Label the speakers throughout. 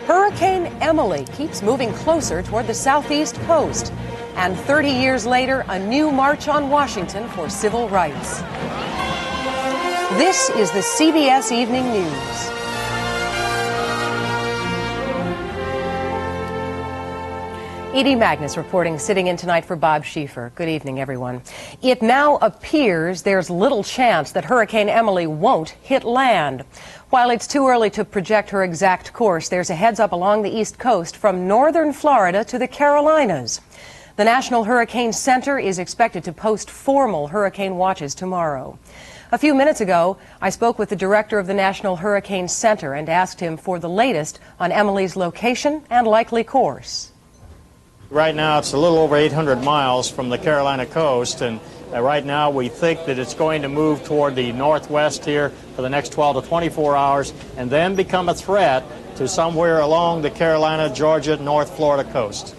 Speaker 1: Hurricane Emily keeps moving closer toward the southeast coast. And 30 years later, a new march on Washington for civil rights. This is the CBS Evening News. Edie Magnus reporting, sitting in tonight for Bob Schieffer. Good evening, everyone. It now appears there's little chance that Hurricane Emily won't hit land. While it's too early to project her exact course, there's a heads-up along the East Coast from northern Florida to the Carolinas. The National Hurricane Center is expected to post formal hurricane watches tomorrow. A few minutes ago, I spoke with the director of the National Hurricane Center and asked him for the latest on Emily's location and likely course.
Speaker 2: Right now, it's a little over 800 miles from the Carolina coast, and right now we think that it's going to move toward the northwest here for the next 12 to 24 hours and then become a threat to somewhere along the Carolina, Georgia, North Florida coast.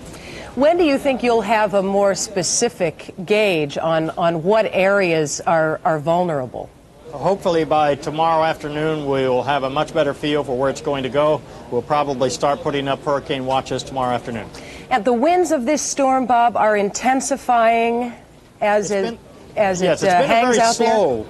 Speaker 1: When do you think you'll have a more specific gauge on what areas are vulnerable?
Speaker 2: Hopefully by tomorrow afternoon we'll have a much better feel for where it's going to go. We'll probably start putting up hurricane watches tomorrow afternoon. And
Speaker 1: the winds of this storm, Bob, are intensifying as it hangs out there?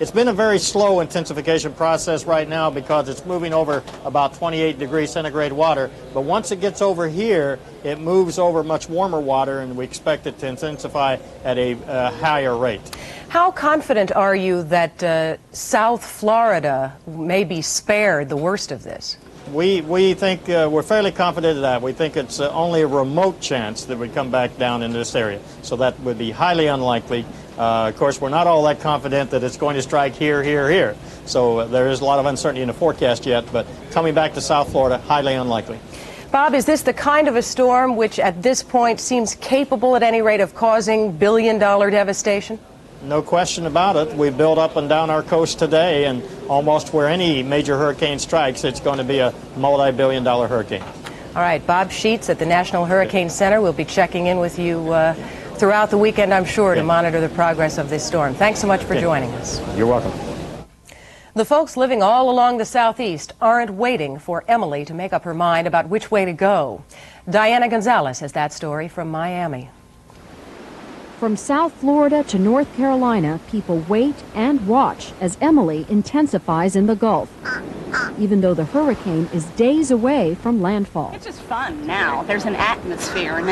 Speaker 2: It's been a very slow intensification process right now because it's moving over about 28 degrees centigrade water. But once it gets over here, it moves over much warmer water, and we expect it to intensify at a higher rate.
Speaker 1: How confident are you that South Florida may be spared the worst of this?
Speaker 2: We think we're fairly confident of that. We think it's only a remote chance that we come back down in this area. So that would be highly unlikely. Of course, we're not all that confident that it's going to strike here. So there is a lot of uncertainty in the forecast yet, but coming back to South Florida, highly unlikely.
Speaker 1: Bob, is this the kind of a storm which at this point seems capable at any rate of causing billion-dollar devastation?
Speaker 2: No question about it. We've built up and down our coast today, and almost where any major hurricane strikes, it's going to be a multi-billion-dollar hurricane.
Speaker 1: All right, Bob Sheets at the National Hurricane Center. We'll be checking in with you throughout the weekend, I'm sure, to monitor the progress of this storm. Thanks so much for joining us.
Speaker 2: You're welcome.
Speaker 1: The folks living all along the southeast aren't waiting for Emily to make up her mind about which way to go. Diana Gonzalez has that story from Miami.
Speaker 3: From South Florida to North Carolina, people wait and watch as Emily intensifies in the Gulf, even though the hurricane is days away from landfall.
Speaker 4: It's just fun now. There's an atmosphere now.